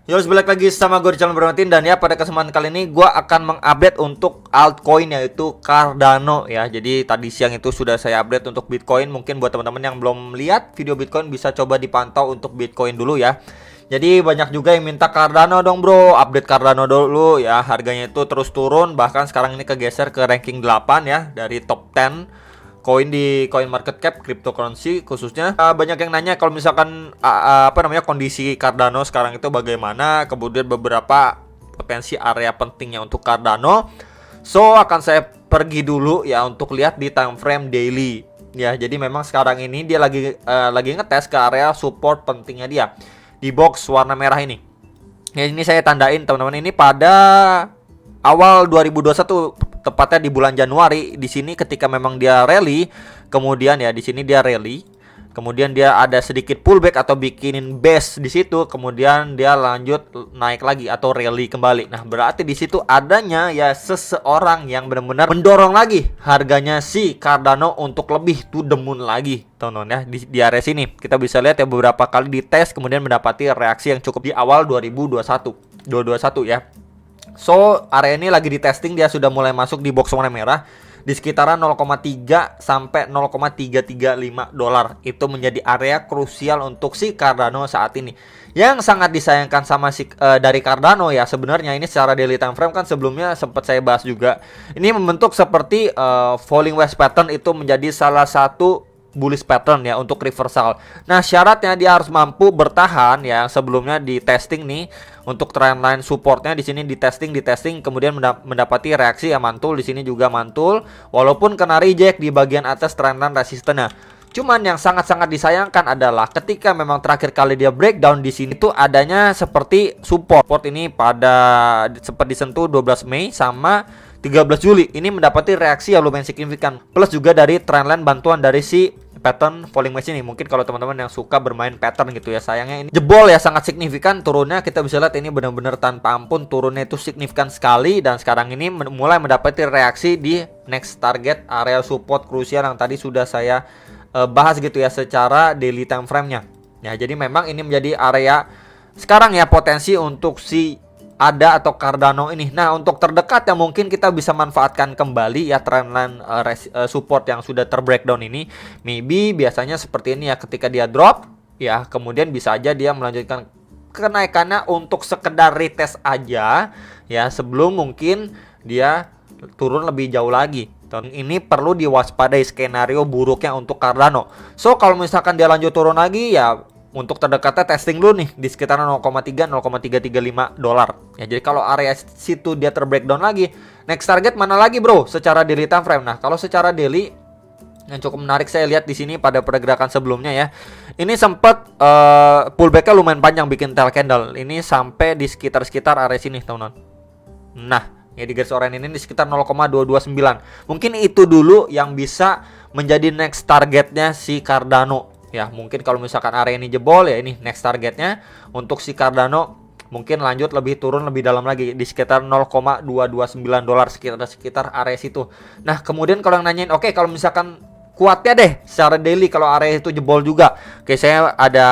Yo, balik lagi sama gue di channel Bermatin. Dan ya, pada kesempatan kali ini gue akan mengupdate untuk altcoin yaitu Cardano ya. Jadi tadi siang itu sudah saya update untuk Bitcoin. Mungkin buat teman-teman yang belum lihat video Bitcoin bisa coba dipantau untuk Bitcoin dulu ya. Jadi banyak juga yang minta Cardano dong bro, update Cardano dulu ya. Harganya itu terus turun, bahkan sekarang ini kegeser ke ranking 8 ya, dari top 10 koin di coin market cap cryptocurrency khususnya. Banyak yang nanya kalau misalkan kondisi Cardano sekarang itu bagaimana, kemudian beberapa potensi area pentingnya untuk Cardano. So akan saya pergi dulu ya untuk lihat di time frame daily ya. Jadi memang sekarang ini dia lagi ngetes ke area support pentingnya dia di box warna merah ini. Ya, ini saya tandain teman-teman, ini pada awal 2021, tepatnya di bulan Januari. Di sini ketika memang dia rally, kemudian ya di sini dia rally, kemudian dia ada sedikit pullback atau bikinin base di situ, kemudian dia lanjut naik lagi atau rally kembali. Nah, berarti di situ adanya ya seseorang yang benar-benar mendorong lagi harganya si Cardano untuk lebih to the moon lagi, teman-teman ya. Di area sini kita bisa lihat ya, beberapa kali dites kemudian mendapati reaksi yang cukup di awal 2021 ya. So, area ini lagi di testing, dia sudah mulai masuk di box warna merah di sekitaran 0,3 sampai 0,335 dolar. Itu menjadi area krusial untuk si Cardano saat ini. Yang sangat disayangkan sama dari Cardano ya, sebenarnya ini secara daily time frame kan sebelumnya sempat saya bahas juga. Ini membentuk seperti falling wedge pattern, itu menjadi salah satu bullish pattern ya untuk reversal. Nah, syaratnya dia harus mampu bertahan ya. Sebelumnya di testing nih untuk trendline supportnya, di sini di testing kemudian mendapati reaksi ya, mantul. Di sini juga mantul walaupun kena reject di bagian atas trendline resistennya. Cuman yang sangat-sangat disayangkan adalah ketika memang terakhir kali dia breakdown di sini tuh adanya seperti support ini pada sempat disentuh 12 Mei sama 13 Juli. Ini mendapati reaksi yang lumayan signifikan. Plus juga dari trendline bantuan dari si pattern falling wedge ini. Mungkin kalau teman-teman yang suka bermain pattern gitu ya, sayangnya ini jebol ya, sangat signifikan turunnya. Kita bisa lihat ini benar-benar tanpa ampun, turunnya itu signifikan sekali. Dan sekarang ini mulai mendapati reaksi di next target area support krusial yang tadi sudah saya bahas gitu ya secara daily time frame-nya. Ya, jadi memang ini menjadi area sekarang ya potensi untuk si ADA atau Cardano ini. Nah, untuk terdekat yang mungkin kita bisa manfaatkan kembali ya trendline support yang sudah terbreakdown ini. Maybe biasanya seperti ini ya, ketika dia drop ya, kemudian bisa aja dia melanjutkan kenaikannya untuk sekedar retest aja ya, sebelum mungkin dia turun lebih jauh lagi. Dan ini perlu diwaspadai skenario buruknya untuk Cardano. So, kalau misalkan dia lanjut turun lagi ya, untuk terdekatnya testing dulu nih di sekitar 0,3-0,335 dolar. Ya, jadi kalau area situ dia terbreakdown lagi, next target mana lagi bro secara daily time frame. Nah, kalau secara daily yang cukup menarik saya lihat di sini pada pergerakan sebelumnya ya. Ini sempat pullbacknya lumayan panjang, bikin tail candle. Ini sampai di sekitar area sini, teman-teman. Nah, ya di garis oranye ini di sekitar 0,229. Mungkin itu dulu yang bisa menjadi next targetnya si Cardano. Ya, mungkin kalau misalkan area ini jebol ya, ini next targetnya untuk si Cardano mungkin lanjut lebih turun lebih dalam lagi di sekitar 0,229 dolar, sekitar area situ. Nah, kemudian kalau yang nanyain, oke, kalau misalkan kuatnya deh secara daily kalau area itu jebol juga. Oke, saya ada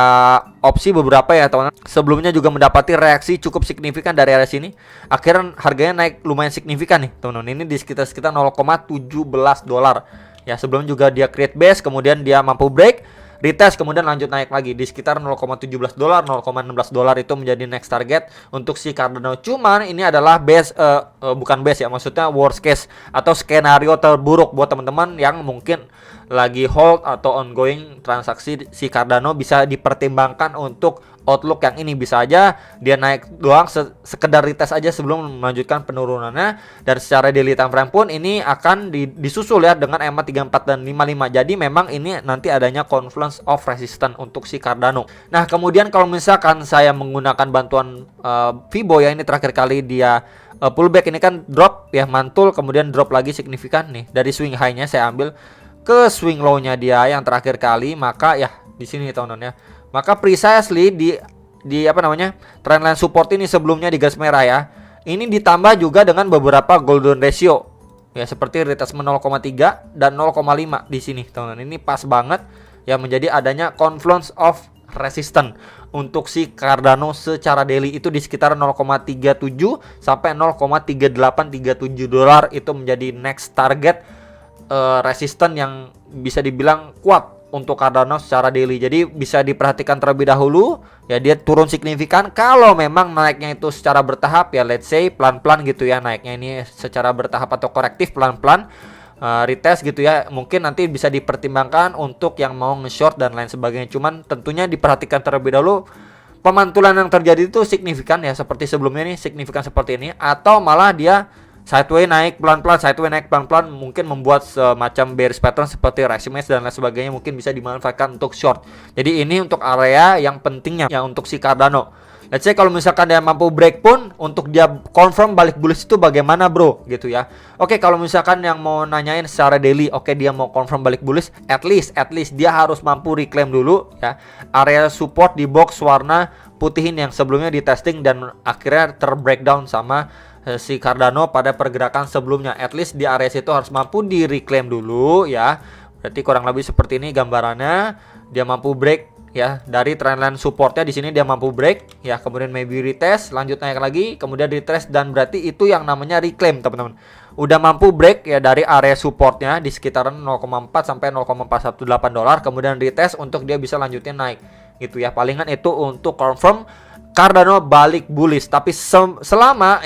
opsi beberapa ya teman-teman. Sebelumnya juga mendapati reaksi cukup signifikan dari area sini. Akhirnya harganya naik lumayan signifikan nih, teman-teman. Ini di sekitar 0,17 dolar. Ya, sebelum juga dia create base, kemudian dia mampu break, retest, kemudian lanjut naik lagi di sekitar 0,17 dolar, 0,16 dolar itu menjadi next target untuk si Cardano. Cuman ini adalah base bukan base ya, maksudnya worst case atau skenario terburuk buat teman-teman yang mungkin lagi hold atau ongoing transaksi si Cardano. Bisa dipertimbangkan untuk outlook yang ini, bisa aja dia naik doang sekedar retest aja sebelum melanjutkan penurunannya. Dan secara daily time frame pun ini akan disusul ya dengan EMA 34 dan 55. Jadi memang ini nanti adanya confluence of resistance untuk si Cardano. Nah, kemudian kalau misalkan saya menggunakan bantuan Fibo ya, ini terakhir kali dia pullback, ini kan drop ya, mantul kemudian drop lagi signifikan nih. Dari swing high-nya saya ambil ke swing low-nya dia yang terakhir kali, maka ya di sini teman-teman ya. Maka precisely di trendline support ini sebelumnya di garis merah ya, ini ditambah juga dengan beberapa golden ratio ya, seperti retracement 0,3 dan 0,5 di sini teman-teman. Ini pas banget ya menjadi adanya confluence of resisten untuk si Cardano secara daily itu di sekitar 0,37 sampai 0,3837 dolar. Itu menjadi next target resisten yang bisa dibilang kuat untuk Cardano secara daily. Jadi bisa diperhatikan terlebih dahulu ya, dia turun signifikan. Kalau memang naiknya itu secara bertahap ya, let's say pelan-pelan gitu ya, naiknya ini secara bertahap atau korektif pelan-pelan, retest gitu ya, mungkin nanti bisa dipertimbangkan untuk yang mau nge-short dan lain sebagainya. Cuman tentunya diperhatikan terlebih dahulu pemantulan yang terjadi itu signifikan ya, seperti sebelumnya nih, signifikan seperti ini, atau malah dia sideways naik pelan-pelan, mungkin membuat semacam bearish pattern seperti rising wedge dan lain sebagainya, mungkin bisa dimanfaatkan untuk short. Jadi ini untuk area yang pentingnya ya untuk si Cardano. Let's say kalau misalkan dia mampu break pun, untuk dia confirm balik bullish itu bagaimana bro gitu ya. Oke, kalau misalkan yang mau nanyain secara daily, oke, dia mau confirm balik bullish, at least dia harus mampu reclaim dulu ya area support di box warna putihin yang sebelumnya di testing dan akhirnya terbreakdown sama si Cardano pada pergerakan sebelumnya. At least di area situ harus mampu di reclaim dulu ya. Berarti kurang lebih seperti ini gambarannya. Dia mampu break ya dari trendline supportnya, di sini dia mampu break ya, kemudian maybe retest, lanjut naik lagi, kemudian retest, dan berarti itu yang namanya reclaim teman-teman. Udah mampu break ya dari area supportnya di sekitaran 0,4 sampai 0,418 dolar, kemudian retest untuk dia bisa lanjutin naik gitu ya. Palingan itu untuk confirm Cardano balik bullish. Tapi selama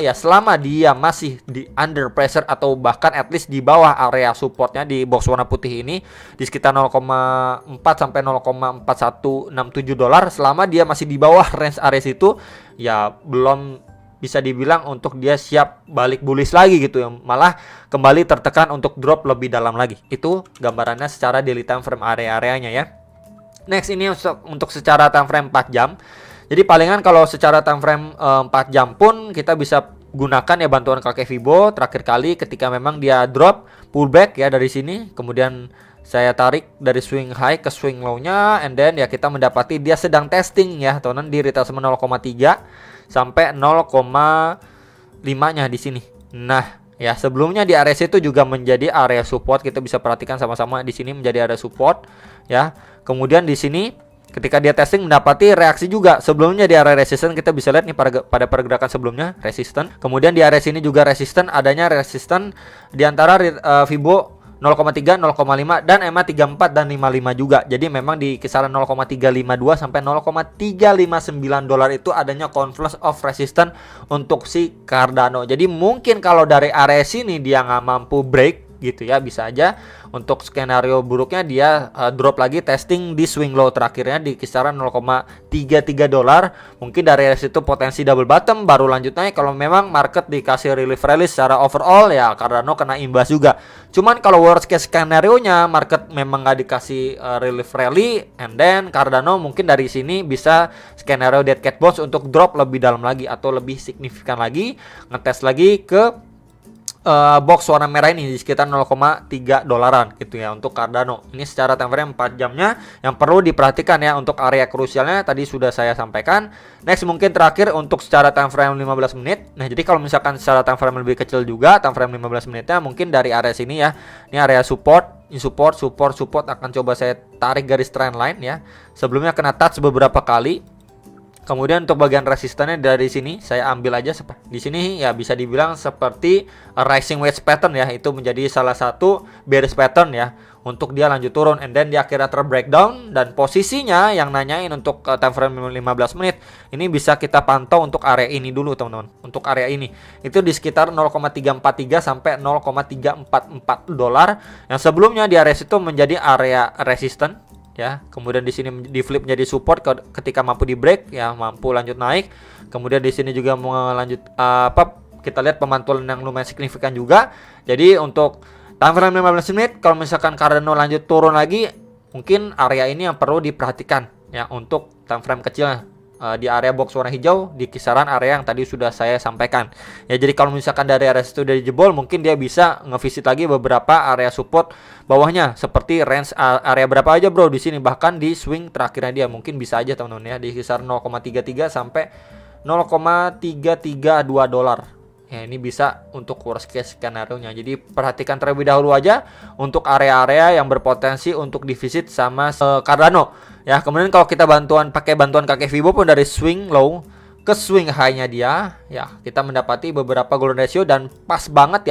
dia masih di under pressure atau bahkan at least di bawah area supportnya di box warna putih ini di sekitar 0,4 sampai 0,4167 dolar, selama dia masih di bawah range area itu ya belum bisa dibilang untuk dia siap balik bullish lagi gitu ya, malah kembali tertekan untuk drop lebih dalam lagi. Itu gambarannya secara daily time frame area-areanya ya. Next, ini untuk secara time frame 4 jam. Jadi palingan kalau secara time frame 4 jam pun kita bisa gunakan ya bantuan kakek Fibo terakhir kali ketika memang dia drop pullback ya dari sini, kemudian saya tarik dari swing high ke swing low-nya, and then ya kita mendapati dia sedang testing ya teman-teman di retracement 0,3 sampai 0,5-nya di sini. Nah, ya sebelumnya di area itu juga menjadi area support, kita bisa perhatikan sama-sama di sini menjadi area support ya. Kemudian di sini ketika dia testing mendapati reaksi juga. Sebelumnya di area resisten kita bisa lihat nih pada pergerakan sebelumnya resisten. Kemudian di area sini juga resisten, adanya resisten di antara Fibo 0,3, 0,5 dan EMA 34 dan 55 juga. Jadi memang di kisaran 0,352 sampai 0,359 dolar itu adanya confluence of resistance untuk si Cardano. Jadi mungkin kalau dari area sini dia nggak mampu break gitu ya, bisa aja untuk skenario buruknya dia drop lagi testing di swing low terakhirnya di kisaran 0,33 dolar. Mungkin dari situ potensi double bottom baru lanjut naik kalau memang market dikasih relief rally secara overall ya, Cardano kena imbas juga. Cuman kalau worst case skenario nya market memang nggak dikasih relief rally, and then Cardano mungkin dari sini bisa skenario dead cat bounce untuk drop lebih dalam lagi atau lebih signifikan lagi, ngetes lagi ke box warna merah ini di sekitar 0,3 dolaran gitu ya untuk Cardano. Ini secara time frame 4 jamnya yang perlu diperhatikan ya. Untuk area krusialnya tadi sudah saya sampaikan. Next, mungkin terakhir untuk secara time frame 15 menit. Nah, jadi kalau misalkan secara time frame lebih kecil juga, time frame 15 menitnya mungkin dari area sini ya. Ini area support, support akan coba saya tarik garis trend line ya. Sebelumnya kena touch beberapa kali. Kemudian untuk bagian resistannya dari sini saya ambil aja di sini ya, bisa dibilang seperti rising wedge pattern ya, itu menjadi salah satu bearish pattern ya untuk dia lanjut turun, and then dia akhirnya terbreakdown. Dan posisinya yang nanyain untuk time frame 15 menit ini bisa kita pantau untuk area ini dulu teman-teman. Untuk area ini itu di sekitar 0,343 sampai 0,344 dolar yang sebelumnya di area itu menjadi area resisten ya. Kemudian di sini di flip menjadi support ketika mampu di break ya, mampu lanjut naik. Kemudian di sini juga mau lanjut kita lihat pemantulan yang lumayan signifikan juga. Jadi untuk time frame 15 menit kalau misalkan Cardano lanjut turun lagi, mungkin area ini yang perlu diperhatikan ya untuk time frame kecilnya. Di area box warna hijau di kisaran area yang tadi sudah saya sampaikan ya. Jadi kalau misalkan dari area itu udah dijebol, mungkin dia bisa ngevisit lagi beberapa area support bawahnya seperti range area berapa aja bro di sini, bahkan di swing terakhirnya dia mungkin bisa aja teman-teman ya di kisaran 0,33 sampai 0,332 dolar ya ini bisa untuk worst case skenario nya. Jadi perhatikan terlebih dahulu aja untuk area-area yang berpotensi untuk divisit sama Cardano ya. Kemudian kalau kita pakai bantuan kakek Fibo pun dari swing low ke swing high-nya dia ya, kita mendapati beberapa golden ratio dan pas banget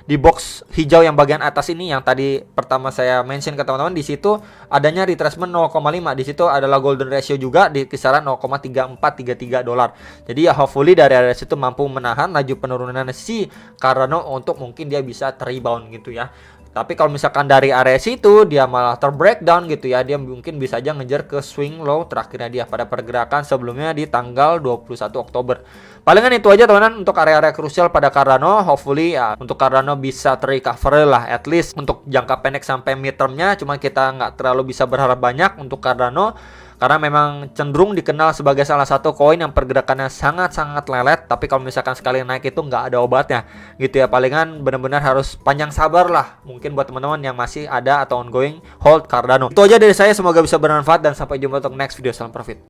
di box hijau yang bagian atas ini yang tadi pertama saya mention ke teman-teman. Di situ adanya retracement 0,5, di situ adalah golden ratio juga di kisaran 0,3433 dolar. Jadi ya hopefully dari area situ mampu menahan laju penurunan si Cardano untuk mungkin dia bisa rebound gitu ya. Tapi kalau misalkan dari area situ dia malah terbreakdown gitu ya, dia mungkin bisa aja ngejar ke swing low terakhirnya dia pada pergerakan sebelumnya di tanggal 21 Oktober. Palingan itu aja teman-teman untuk area-area krusial pada Cardano. Hopefully ya untuk Cardano bisa terrecover lah at least untuk jangka pendek sampai mid termnya. Cuma kita nggak terlalu bisa berharap banyak untuk Cardano karena memang cenderung dikenal sebagai salah satu koin yang pergerakannya sangat-sangat lelet. Tapi kalau misalkan sekali naik itu nggak ada obatnya gitu ya. Palingan benar-benar harus panjang sabar lah mungkin buat teman-teman yang masih ada atau ongoing hold Cardano. Itu aja dari saya, semoga bisa bermanfaat dan sampai jumpa untuk next video. Salam profit.